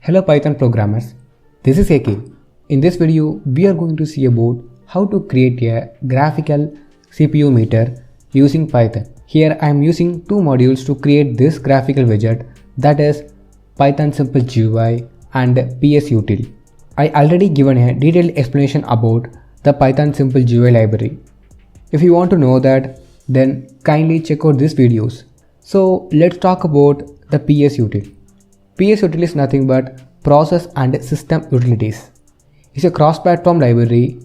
Hello Python programmers, this is AK. In this video, we are going to see about how to create a graphical CPU meter using Python. Here I am using two modules to create this graphical widget, that is Python Simple GUI and PSUtil. I already given a detailed explanation about the Python Simple GUI library. If you want to know that, then kindly check out these videos. So let's talk about the PSUtil. PSUtil is nothing but Process and System Utilities. It's a cross-platform library.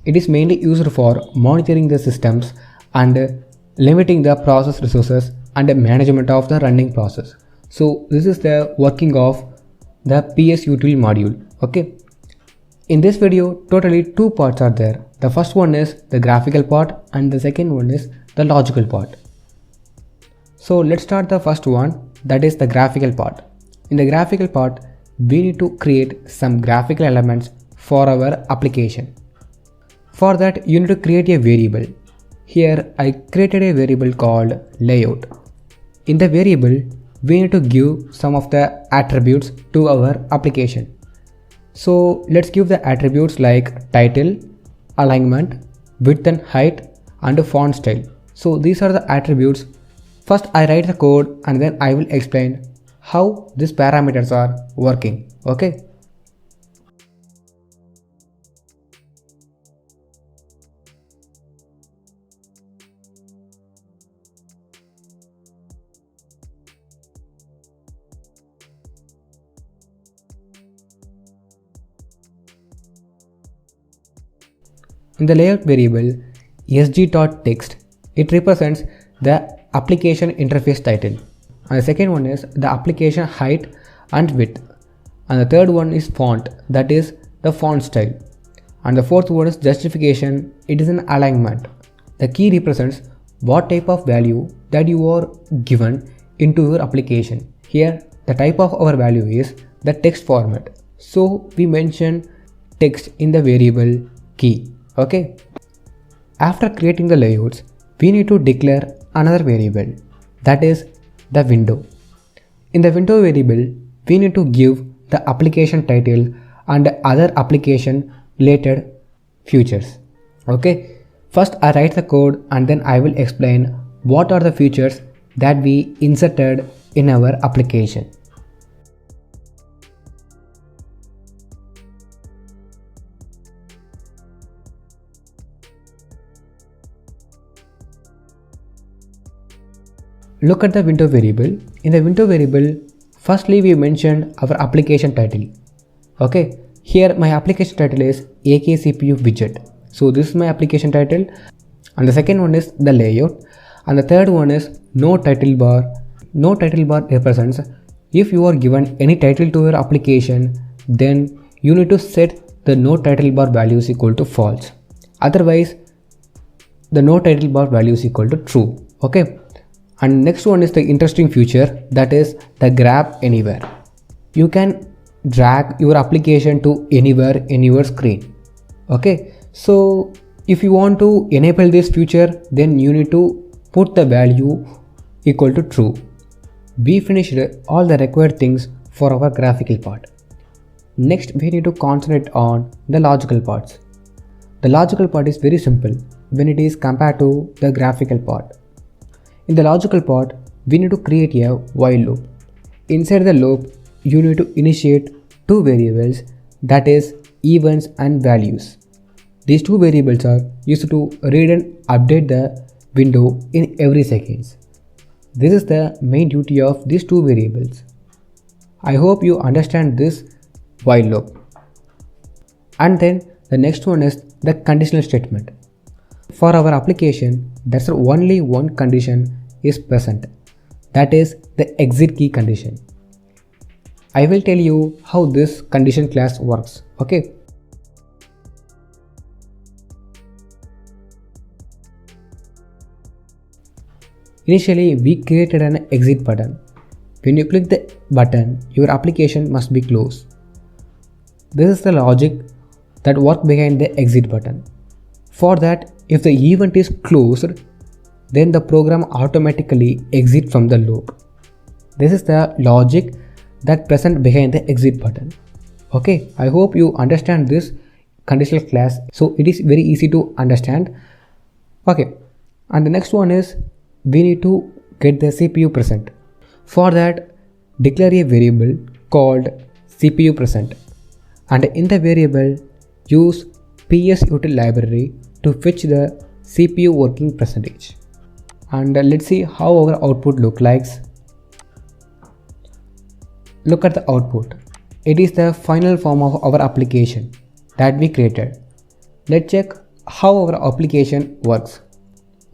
It is mainly used for monitoring the systems and limiting the process resources and management of the running process. So this is the working of the PSUtil module. Okay. In this video, totally two parts are there. The first one is the graphical part and the second one is the logical part. So let's start the first one, that is the graphical part. In the graphical part, we need to create some graphical elements for our application. For that, you need to create a variable. Here I created a variable called layout. In the variable, we need to give some of the attributes to our application. So let's give the attributes like title, alignment, width and height, and font style. So these are the attributes. First I write the code and then I will explain how these parameters are working. Okay. In the layout variable sg.text, it represents the application interface title. And the second one is the application height and width. And the third one is font, that is the font style. And the fourth one is justification, it is an alignment. The key represents what type of value that you are given into your application. Here the type of our value is the text format. So we mention text in the variable key. Okay. After creating the layouts, we need to declare another variable, that is the window. In the window variable, we need to give the application title and other application related features. Okay. First I write the code and then I will explain what are the features that we inserted in our application. Look at the window variable. In the window variable, firstly we mentioned our application title. Okay, here my application title is AK CPU widget. So this is my application title. And the second one is the layout. And the third one is no title bar. No title bar represents if you are given any title to your application, then you need to set the no title bar value is equal to false. Otherwise, the no title bar value is equal to true. Okay. And next one is the interesting feature, that is the grab anywhere. You can drag your application to anywhere in your screen. Okay, so if you want to enable this feature, then you need to put the value equal to true. We finished all the required things for our graphical part. Next we need to concentrate on the logical parts. The logical part is very simple when it is compared to the graphical part. In the logical part, we need to create a while loop. Inside the loop, you need to initiate two variables, that is events and values. These two variables are used to read and update the window in every second. This is the main duty of these two variables. I hope you understand this while loop. And then the next one is the conditional statement. For our application, there's only one condition is present, that is the exit key condition. I will tell you how this condition class works. Okay. Initially, we created an exit button. When you click the button, your application must be closed. This is the logic that works behind the exit button. For that, if the event is closed, then the program automatically exits from the loop. This is the logic that present behind the exit button. Okay, I hope you understand this conditional class, so it is very easy to understand. Okay, and the next one is we need to get the CPU present. For that, declare a variable called CPU present, and in the variable use psutil library to fetch the CPU working percentage. And let's see how our output look like. Look at the output. It is the final form of our application that we created. Let's check how our application works.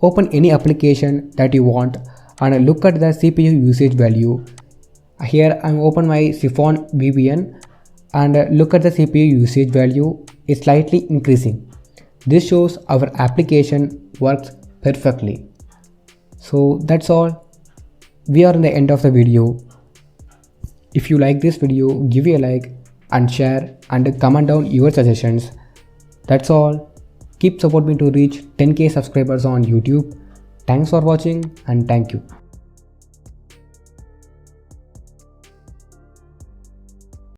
Open any application that you want and look at the CPU usage value. Here I'm open my Chiffon VPN and look at the CPU usage value is slightly increasing. This shows our application works perfectly. So that's all. We are in the end of the video. If you like this video, give a like and share and comment down your suggestions. That's all. Keep supporting me to reach 10k subscribers on YouTube. Thanks for watching and thank you.